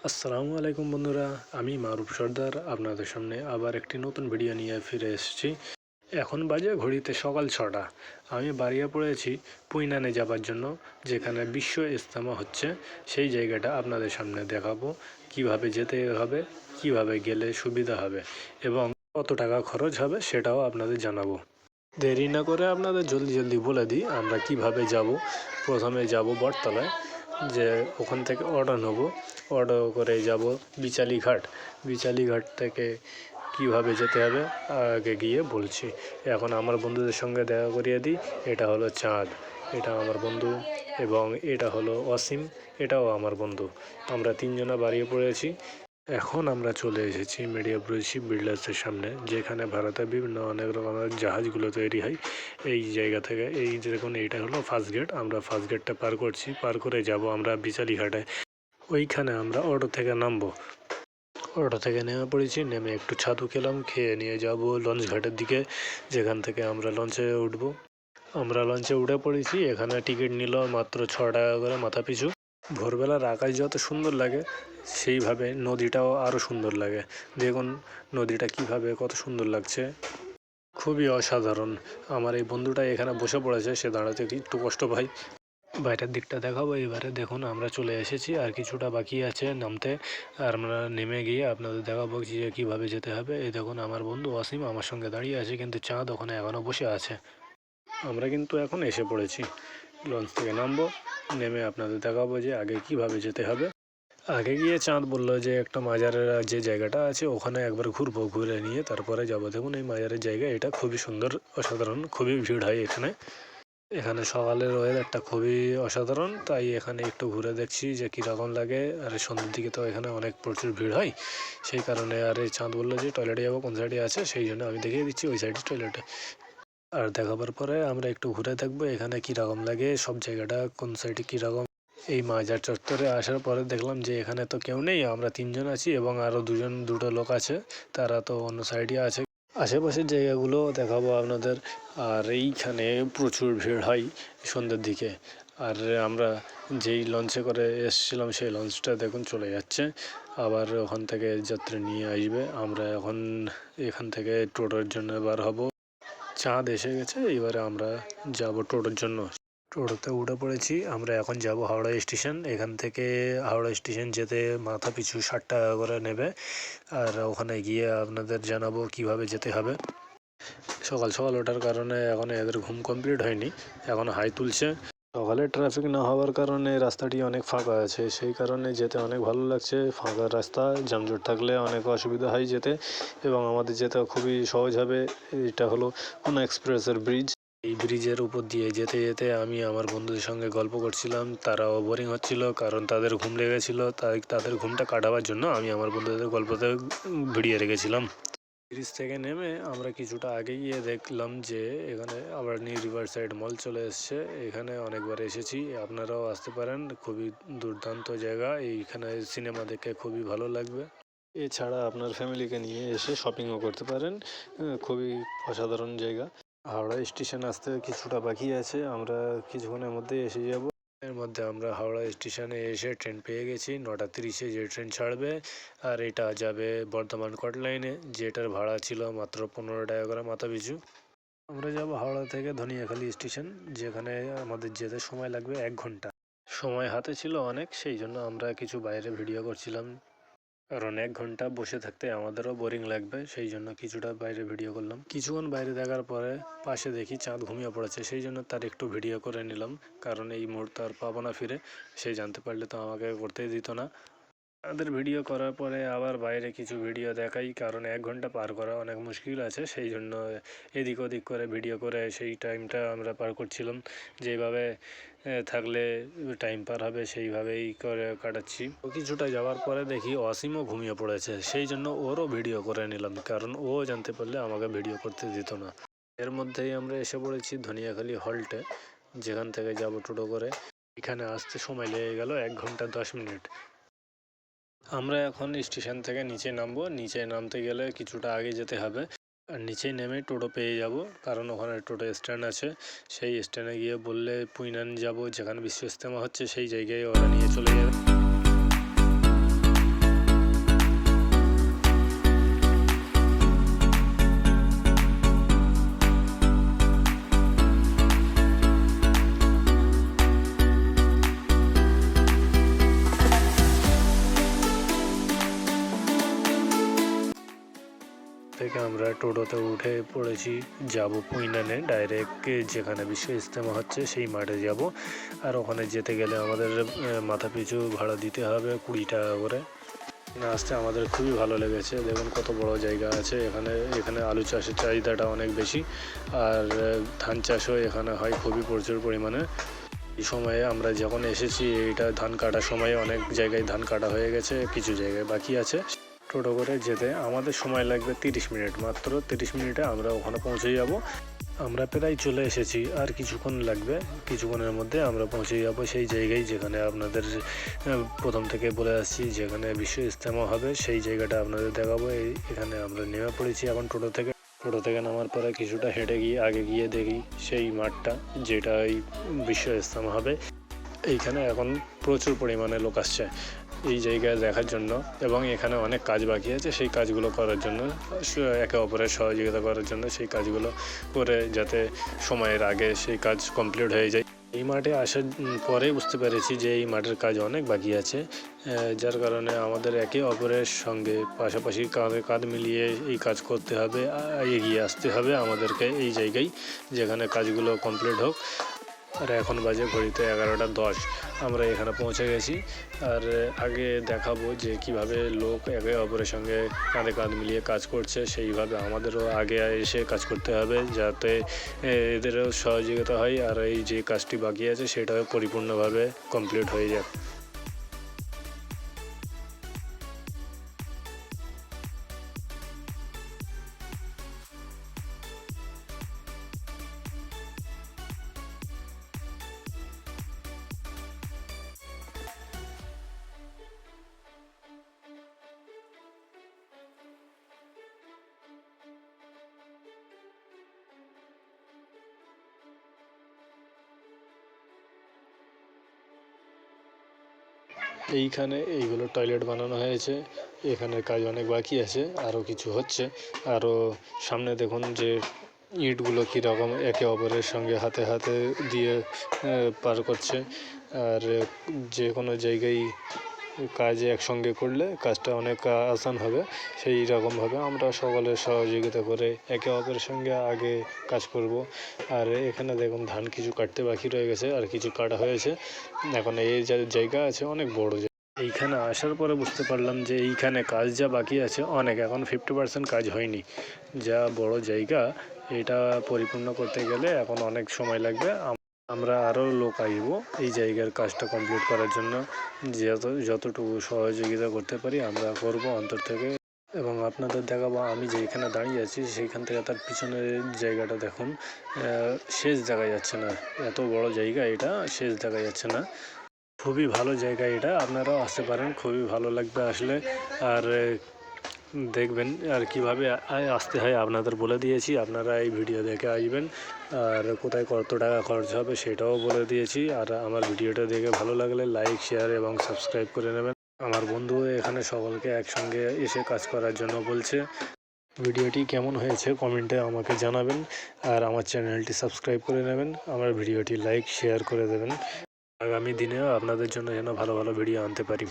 আসসালামু আলাইকুম বন্ধুরা, আমি মারুফ সর্দার আপনাদের সামনে আবার একটি নতুন ভিডিও নিয়ে ফিরে এসেছি। এখন বাজে ঘড়িতে সকাল 6টা। আমি বাড়িয়ে পড়েছি পুইনানে যাবার জন্য, যেখানে বিশ্ব ইজতেমা হচ্ছে। সেই জায়গাটা আপনাদের সামনে দেখাবো, কিভাবে যেতে হবে, কিভাবে গেলে সুবিধা হবে এবং কত টাকা খরচ হবে সেটাও আপনাদের জানাবো। দেরি না করে আপনাদের জলদি বলে দিই আমরা কিভাবে যাব। প্রথমে যাব বটতলায়, যে ওখান থেকে অটো নেব। অটো করে যাব বিচালীঘাট। বিচালীঘাট থেকে কিভাবে যেতে হবে আগে গিয়ে বলছি। এখন আমার বন্ধুদের সঙ্গে দেখা করিয়ে দিই। এটা হলো চাঁদ, এটা আমার বন্ধু, এবং এটা হলো অসীম, এটাও আমার বন্ধু। আমরা তিনজনা বাড়িয়ে পড়েছি। এখন আমরা চলে এসেছি মিডিয়া ব্রুজ বিল্ডার্সের সামনে, যেখানে ভারতের বিভিন্ন অনেক রকমের জাহাজগুলো তৈরি হয়। এই জায়গা থেকে এই যে দেখুন, এইটা হলো ফার্স্ট গেট। আমরা ফার্স্ট গেটটা পার করছি, পার করে যাব আমরা বিচালীঘাটে। ওইখানে আমরা অটো থেকে নামবো। অটো থেকে নেমে পড়েছি, নেমে একটু ছাতু খেলাম, খেয়ে নিয়ে যাব লঞ্চ ঘাটের দিকে, যেখান থেকে আমরা লঞ্চে উঠব। আমরা লঞ্চে উঠে পড়েছি। এখানে টিকিট নিল মাত্র 6 টাকা করে মাথা পিছু। ভোরবেলার আকাশ যত সুন্দর লাগে, সেইভাবে নদীটাও আরও সুন্দর লাগে। দেখুন নদীটা কিভাবে কত সুন্দর লাগছে, খুবই অসাধারণ। আমার এই বন্ধুটা এখানে বসে পড়েছে, সে দাঁড়াতে একটু কষ্ট পাই। বাইরের দিকটা দেখাবো এবারে। দেখুন আমরা চলে এসেছি, আর কিছুটা বাকি আছে নামতে। আর আমরা নেমে গিয়ে আপনাদের দেখাবো যে কীভাবে যেতে হবে। এই দেখুন আমার বন্ধু অসীম আমার সঙ্গে দাঁড়িয়ে আছে, কিন্তু চাঁদ ওখানে এখনও বসে আছে। আমরা কিন্তু এখন এসে পড়েছি। লঞ্চ থেকে নামবো, নেমে আপনাদের দেখাবো যে আগে কিভাবে যেতে হবে। আগে গিয়ে চাঁদ বলল যে একটা মাজারের যে জায়গাটা আছে ওখানে একবার ঘুরবো, ঘুরে নিয়ে তারপরে যাবো। দেখুন এই মাজারের জায়গা, এটা খুবই সুন্দর, অসাধারণ, খুবই ভিড় হয় এখানে। এখানে সকালের ওয়েদারটা খুবই অসাধারণ, তাই এখানে একটু ঘুরে দেখছি যে কীরকম লাগে। আর সন্ধ্যের দিকে তো এখানে অনেক প্রচুর ভিড় হয়, সেই কারণে। আর এই চাঁদ বললো যে টয়লেটে যাবো, কোন সাইডে আছে, সেই জন্য আমি দেখিয়ে দিচ্ছি ওই সাইডে টয়লেটে। আর দেখাবার পরে আমরা একটু ঘুরে দেখবো এখানে কীরকম লাগে, সব জায়গাটা কোন সাইডে কীরকম। এই মাজার চত্বরে আসার পরে দেখলাম যে এখানে তো কেউ নেই, আমরা তিনজন আছি এবং আরও দুটো লোক আছে, তারা তো অন্য সাইডে আছে। আশেপাশের জায়গাগুলো দেখাবো আপনাদের। আর এইখানে প্রচুর ভিড় হয় সন্ধ্যের দিকে। আর আমরা যেই লঞ্চে করে এসেছিলাম সেই লঞ্চটা দেখুন চলে যাচ্ছে, আবার ওখান থেকে যাত্রী নিয়ে আসবে। আমরা এখন এখান থেকে টোটোর জন্য বার হব। চাঁদ এসে গেছে, এবারে আমরা যাব টোটোর জন্য। টোটোতে উঠে পড়েছি। আমরা এখন যাব হাওড়া স্টেশন। এখান থেকে হাওড়া স্টেশন যেতে মাথা পিছু 60 টাকা করে নেবে। আর ওখানে গিয়ে আপনাদের জানাবো কিভাবে যেতে হবে। সকাল সকাল ওঠার কারণে এখন এদের ঘুম কমপ্লিট হয়নি, এখন হাই তুলছে। সকালে ট্রাফিক না হওয়ার কারণে রাস্তাটি অনেক ফাঁকা আছে, সেই কারণে যেতে অনেক ভালো লাগছে। ফাঁকা রাস্তা, যানজট থাকলে অনেক অসুবিধা হয় যেতে, এবং আমাদের যেতে খুবই সহজ হবে। এটা হলো কোনো এক্সপ্রেসের ব্রিজ। এই ব্রিজের উপর দিয়ে যেতে যেতে আমি আমার বন্ধুদের সঙ্গে গল্প করছিলাম। তারাও বোরিং হচ্ছিল, কারণ তাদের ঘুম লেগেছিল। তাই তাদের ঘুমটা কাটাবার জন্য আমি আমার বন্ধুদের গল্পতে ভিড়িয়ে রেখেছিলাম। ব্রিজ থেকে নেমে আমরা কিছুটা আগে গিয়ে দেখলাম যে এখানে আবার নিউ রিভার সাইড মল চলে এসছে। এখানে অনেকবার এসেছি, আপনারাও আসতে পারেন, খুবই দুর্দান্ত জায়গা। এইখানে সিনেমা দেখে খুবই ভালো লাগবে। এছাড়া আপনার ফ্যামিলিকে নিয়ে এসে শপিংও করতে পারেন, খুবই অসাধারণ জায়গা। হাওড়া স্টেশন আসতে কিছুটা বাকি আছে, আমরা কিছুক্ষণের মধ্যে এসে যাব। এর মধ্যে আমরা হাওড়া স্টেশনে এসে ট্রেন পেয়ে গেছি 9টা 30-এ, যে ট্রেন ছাড়বে। আর এটা যাবে বর্ধমান কট লাইনে, যেটার ভাড়া ছিল মাত্র 15 টাকা করে মাথা পিছু। আমরা যাব হাওড়া থেকে ধনিয়াখালী স্টেশন, যেখানে আমাদের যেতে সময় লাগবে 1 ঘন্টা। সময় হাতে ছিল অনেক, সেই জন্য আমরা কিছু বাইরে ভিডিও করছিলাম, কারণ 1 ঘন্টা বসে থাকতে আমাদেরও বোরিং লাগবে, সেই জন্য কিছুটা বাইরে ভিডিও করলাম। কিছুক্ষণ বাইরে দেখার পরে পাশে দেখি চাঁদ ঘুমিয়ে পড়েছে, সেই জন্য তার একটু ভিডিও করে নিলাম, কারণ এই মুহূর্তে আর পাবো না ফিরে। সে জানতে পারলে তো আমাকে করতেই দিত না। তাদের ভিডিও করার পরে আবার বাইরে কিছু ভিডিও দেখাই, কারণ 1 ঘন্টা পার করা অনেক মুশকিল আছে, সেই জন্য এদিক ওদিক করে ভিডিও করে সেই টাইমটা আমরা পার করছিলাম। যেভাবে থাকলে টাইম পার হবে সেইভাবেই করে কাটাচ্ছি। কিছুটা যাওয়ার পরে দেখি অসীমও ঘুমিয়ে পড়েছে, সেই জন্য ওরও ভিডিও করে নিলাম, কারণ ও জানতে পারলে আমাকে ভিডিও করতে দিত না। এর মধ্যেই আমরা এসে পড়েছি ধনিয়াখালী হল্টে, যেখান থেকে যাব টোটো করে। এখানে আসতে সময় লেগে গেল 1 ঘন্টা 10 মিনিট। আমরা এখন স্টেশন থেকে নিচে নামবো। নিচে নামতে গেলে কিছুটা আগে যেতে হবে, আর নিচে নেমে টোটো পেয়ে যাব, কারণ ওখানে টোটো স্ট্যান্ড আছে। সেই স্ট্যান্ডে গিয়ে বললে পুইনান যাব, যেখানে বিশ্ব ইজতেমা হচ্ছে, সেই জায়গায় ওরা নিয়ে চলে যাবে। থেকে আমরা টোটোতে উঠে পড়েছি, যাব পুইনানে ডাইরেক্ট, যেখানে বিশ্ব ইজতেমা হচ্ছে সেই মাঠে যাব। আর ওখানে যেতে গেলে আমাদের মাথা পিছু ভাড়া দিতে হবে 20 টাকা করে। আসতে আমাদের খুবই ভালো লেগেছে। দেখুন কত বড় জায়গা আছে এখানে আলু চাষের চাহিদাটা অনেক বেশি, আর ধান চাষও এখানে হয় খুবই প্রচুর পরিমাণে। এই সময়ে আমরা যখন এসেছি এটা ধান কাটার সময় অনেক জায়গায় ধান কাটা হয়ে গেছে, কিছু জায়গায় বাকি আছে। টোটো করে যেতে আমাদের সময় লাগবে 30 মিনিট, মাত্র 30 মিনিটে আমরা ওখানে পৌঁছে যাব। আমরা প্রায় চলে এসেছি, আর কিছুক্ষণ লাগবে, কিছুক্ষণের মধ্যে আমরা পৌঁছে যাব সেই জায়গায় যেখানে আপনাদের প্রথম থেকে বলে আসছি যেখানে বিশ্ব ইজতেমা হবে সেই জায়গাটা আপনাদের দেখাবো। এখানে আমরা নেমে পড়েছি এখন টোটো থেকে নামার পরে কিছুটা হেঁটে আগে গিয়ে দেখি সেই মাঠটা যেটা এই বিশ্ব ইজতেমা হবে। এইখানে এখন প্রচুর পরিমাণে লোক আসছে এই জায়গায় দেখার জন্য, এবং এখানে অনেক কাজ বাকি আছে সেই কাজগুলো করার জন্য, একে অপরের সহযোগিতা করার জন্য সেই কাজগুলো করে যাতে সময়ের আগে সেই কাজ কমপ্লিট হয়ে যায়। এই মাঠে আসার পরেই বুঝতে পেরেছি যে এই মাঠের কাজ অনেক বাকি আছে, যার কারণে আমাদের একে অপরের সঙ্গে পাশাপাশি কাঁধে কাঁধ মিলিয়ে এই কাজ করতে হবে, এগিয়ে আসতে হবে আমাদেরকে এই জায়গায় যেখানে কাজগুলো কমপ্লিট হোক। আর এখন বাজে ঘড়িতে 11টা 10, আমরা এখানে পৌঁছে গেছি। আর আগে দেখাবো যে কিভাবে লোক একে অপরের সঙ্গে কাঁধে কাঁধ মিলিয়ে কাজ করছে, সেইভাবে আমাদেরও আগে এসে কাজ করতে হবে যাতে এদেরও সহযোগিতা হয় আর এই যে কাজটি বাকি আছে সেটাও পরিপূর্ণভাবে কমপ্লিট হয়ে যায়। এইখানে এইগুলো টয়লেট বানানো হয়েছে, এখানে কাজ অনেক বাকি আছে, আরও কিছু হচ্ছে। আরও সামনে দেখুন যে ইটগুলো কীরকম একে অপরের সঙ্গে হাতে হাতে দিয়ে পার করছে। আর যে কোনো জায়গায় কাজ একসঙ্গে করলে কাজটা অনেক আসান হবে, সেই রকমভাবে আমরা সকলের সহযোগিতা করে একে অপরের সঙ্গে আগে কাজ করব। আর এখানে দেখুন ধান কিছু কাটতে বাকি রয়ে গেছে আর কিছু কাটা হয়েছে। এখন এই জায়গা আছে অনেক বড় জায়গা। এইখানে আসার পরে বুঝতে পারলাম যে এইখানে কাজ যা বাকি আছে অনেক, এখন 50% কাজ হয়নি। যা বড় জায়গা এটা পরিপূর্ণ করতে গেলে এখন অনেক সময় লাগবে। আমরা আরও লোক আসবো এই জায়গার কাজটা কমপ্লিট করার জন্য, যতটুকু সহযোগিতা করতে পারি আমরা করব অন্তর থেকে। এবং আপনাদের দেখাবো আমি যেখানে দাঁড়িয়ে আছি সেইখান থেকে তার পিছনের জায়গাটা দেখুন, শেষ দেখা যাচ্ছে না, এত বড় জায়গা এটা শেষ দেখা যাচ্ছে না। খুবই ভালো জায়গা এটা, আপনারাও আসতে পারেন, খুবই ভালো লাগবে আসলে। আর দেখবেন আর কিভাবে আসতে হয় আপনাদের বলে দিয়েছি, আপনারা এই ভিডিও দেখে আসবেন। আর কোথায় কত টাকা খরচ হবে সেটাও বলে দিয়েছি। আর আমার ভিডিওটা দেখে ভালো লাগলে লাইক, শেয়ার এবং সাবস্ক্রাইব করে নেবেন। আমার বন্ধু এখানে সকলকে একসঙ্গে এসে কাজ করার জন্য বলছে। ভিডিওটি কেমন হয়েছে কমেন্টে আমাকে জানাবেন, আর আমার চ্যানেলটি সাবস্ক্রাইব করে নেবেন, আমার ভিডিওটি লাইক শেয়ার করে দেবেন। আগামী দিনেও আপনাদের জন্য যেন ভালো ভালো ভিডিও আনতে পারি।